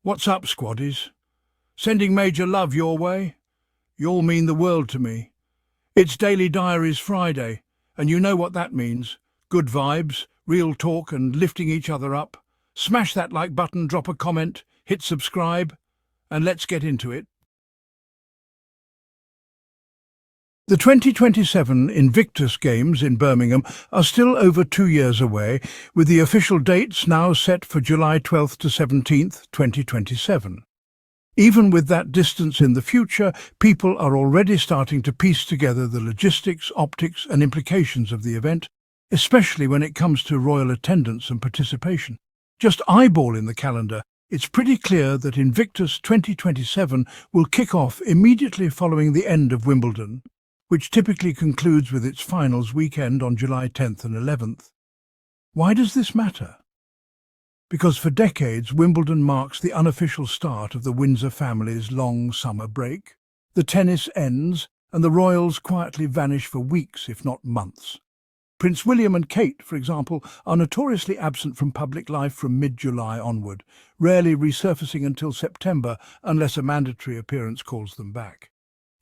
What's up, squaddies? Sending major love your way? You all mean the world to me. It's Daily Diaries Friday, and you know what that means. Good vibes, real talk and lifting each other up. Smash that like button, drop a comment, hit subscribe, and let's get into it. The 2027 Invictus Games in Birmingham are still over 2 years away, with the official dates now set for July 12th to 17th, 2027. Even with that distance in the future, people are already starting to piece together the logistics, optics and implications of the event, especially when it comes to royal attendance and participation. Just eyeballing the calendar, it's pretty clear that Invictus 2027 will kick off immediately following the end of Wimbledon, which typically concludes with its finals weekend on July 10th and 11th. Why does this matter? Because for decades, Wimbledon marks the unofficial start of the Windsor family's long summer break. The tennis ends, and the royals quietly vanish for weeks, if not months. Prince William and Kate, for example, are notoriously absent from public life from mid-July onward, rarely resurfacing until September unless a mandatory appearance calls them back.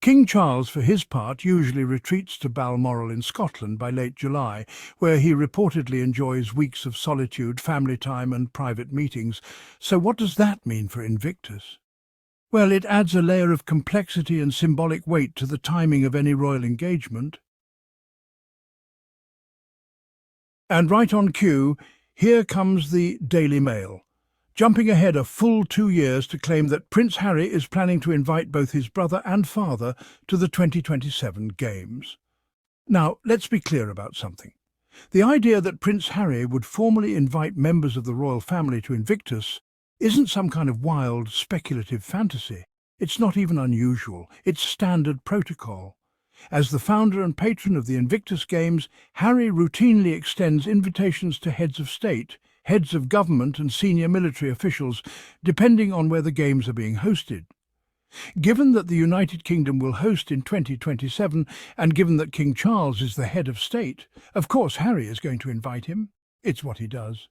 King Charles, for his part, usually retreats to Balmoral in Scotland by late July, where he reportedly enjoys weeks of solitude, family time and private meetings. So what does that mean for Invictus? Well, it adds a layer of complexity and symbolic weight to the timing of any royal engagement. And right on cue, here comes the Daily Mail, jumping ahead a full 2 years to claim that Prince Harry is planning to invite both his brother and father to the 2027 Games. Now, let's be clear about something. The idea that Prince Harry would formally invite members of the royal family to Invictus isn't some kind of wild, speculative fantasy. It's not even unusual. It's standard protocol. As the founder and patron of the Invictus Games, Harry routinely extends invitations to heads of state, heads of government and senior military officials, depending on where the Games are being hosted. Given that the United Kingdom will host in 2027, and given that King Charles is the head of state, of course Harry is going to invite him. It's what he does.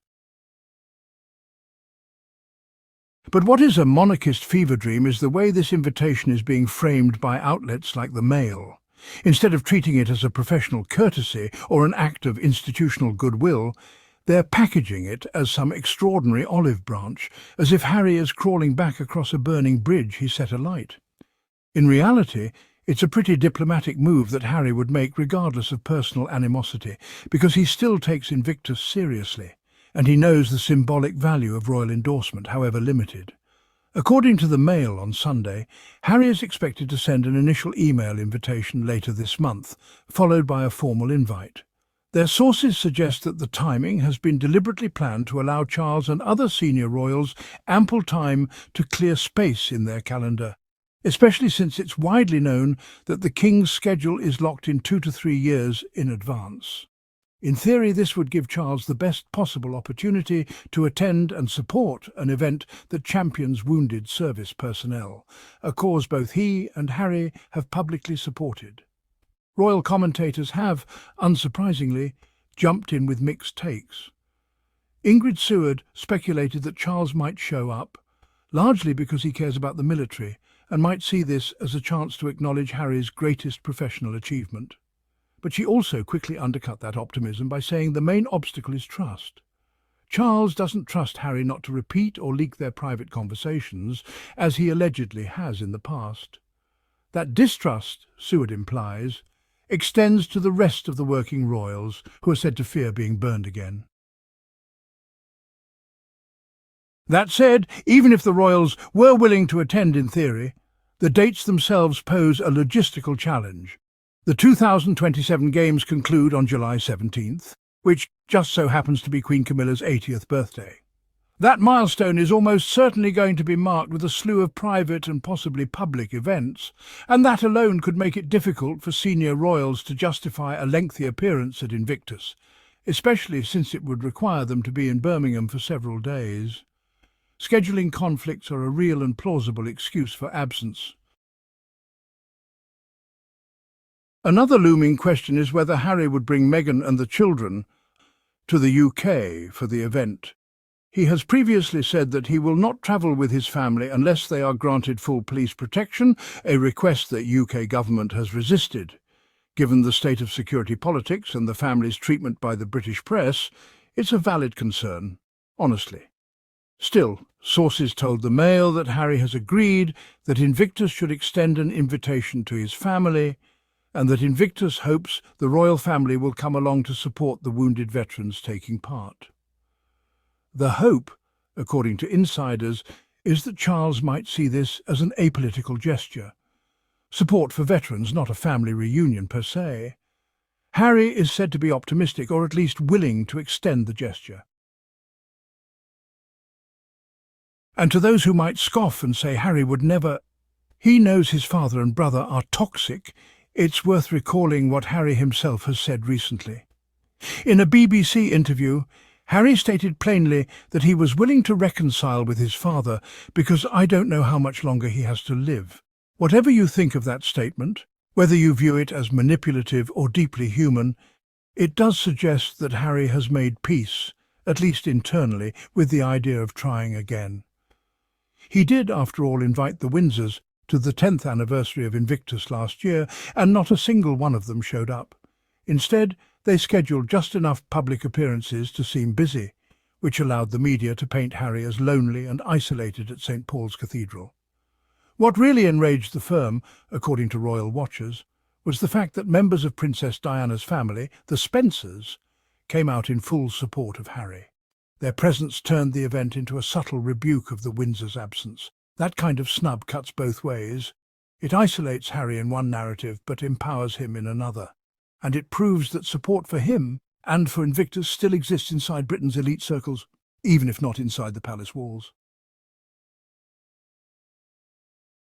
But what is a monarchist fever dream is the way this invitation is being framed by outlets like the Mail. Instead of treating it as a professional courtesy or an act of institutional goodwill, they're packaging it as some extraordinary olive branch, as if Harry is crawling back across a burning bridge he set alight. In reality, it's a pretty diplomatic move that Harry would make regardless of personal animosity, because he still takes Invictus seriously, and he knows the symbolic value of royal endorsement, however limited. According to the Mail on Sunday, Harry is expected to send an initial email invitation later this month, followed by a formal invite. Their sources suggest that the timing has been deliberately planned to allow Charles and other senior royals ample time to clear space in their calendar, especially since it's widely known that the King's schedule is locked in 2 to 3 years in advance. In theory, this would give Charles the best possible opportunity to attend and support an event that champions wounded service personnel, a cause both he and Harry have publicly supported. Royal commentators have, unsurprisingly, jumped in with mixed takes. Ingrid Seward speculated that Charles might show up, largely because he cares about the military and might see this as a chance to acknowledge Harry's greatest professional achievement. But she also quickly undercut that optimism by saying the main obstacle is trust. Charles doesn't trust Harry not to repeat or leak their private conversations, as he allegedly has in the past. That distrust, Seward implies, extends to the rest of the working royals, who are said to fear being burned again. That said, even if the royals were willing to attend in theory, the dates themselves pose a logistical challenge. The 2027 Games conclude on July 17th, which just so happens to be Queen Camilla's 80th birthday. That milestone is almost certainly going to be marked with a slew of private and possibly public events, and that alone could make it difficult for senior royals to justify a lengthy appearance at Invictus, especially since it would require them to be in Birmingham for several days. Scheduling conflicts are a real and plausible excuse for absence. Another looming question is whether Harry would bring Meghan and the children to the UK for the event. He has previously said that he will not travel with his family unless they are granted full police protection, a request that UK government has resisted. Given the state of security politics and the family's treatment by the British press, it's a valid concern, honestly. Still, sources told the Mail that Harry has agreed that Invictus should extend an invitation to his family, and that Invictus hopes the royal family will come along to support the wounded veterans taking part. The hope, according to insiders, is that Charles might see this as an apolitical gesture. Support for veterans, not a family reunion per se. Harry is said to be optimistic, or at least willing to extend the gesture. And to those who might scoff and say Harry would never, he knows his father and brother are toxic, it's worth recalling what Harry himself has said recently. In a BBC interview, Harry stated plainly that he was willing to reconcile with his father because I don't know how much longer he has to live. Whatever you think of that statement, whether you view it as manipulative or deeply human, it does suggest that Harry has made peace, at least internally, with the idea of trying again. He did, after all, invite the Windsors to the 10th anniversary of Invictus last year, and not a single one of them showed up. Instead, they scheduled just enough public appearances to seem busy, which allowed the media to paint Harry as lonely and isolated at St. Paul's Cathedral. What really enraged the firm, according to royal watchers, was the fact that members of Princess Diana's family, the Spencers, came out in full support of Harry. Their presence turned the event into a subtle rebuke of the Windsors' absence. That kind of snub cuts both ways. It isolates Harry in one narrative but empowers him in another. And it proves that support for him and for Invictus still exists inside Britain's elite circles, even if not inside the palace walls.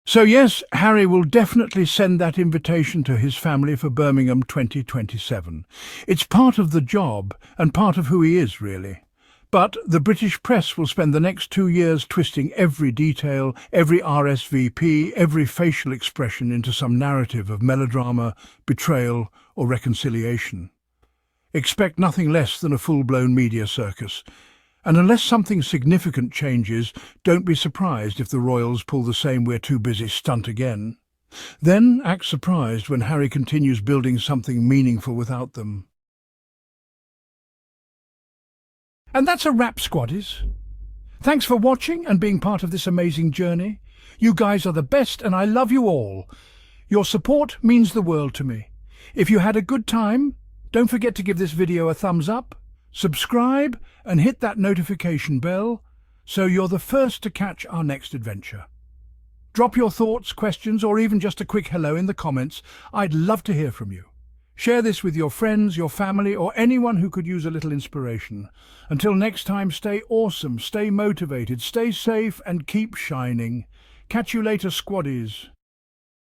So yes, Harry will definitely send that invitation to his family for Birmingham 2027. It's part of the job and part of who he is, really. But the British press will spend the next 2 years twisting every detail, every RSVP, every facial expression into some narrative of melodrama, betrayal, or reconciliation. Expect nothing less than a full-blown media circus. And unless something significant changes, don't be surprised if the royals pull the same "we're too busy" stunt again. Then act surprised when Harry continues building something meaningful without them. And that's a wrap, squaddies. Thanks for watching and being part of this amazing journey. You guys are the best and I love you all. Your support means the world to me. If you had a good time, don't forget to give this video a thumbs up, subscribe and hit that notification bell so you're the first to catch our next adventure. Drop your thoughts, questions or even just a quick hello in the comments. I'd love to hear from you. Share this with your friends, your family, or anyone who could use a little inspiration. Until next time, stay awesome, stay motivated, stay safe, and keep shining. Catch you later, squaddies.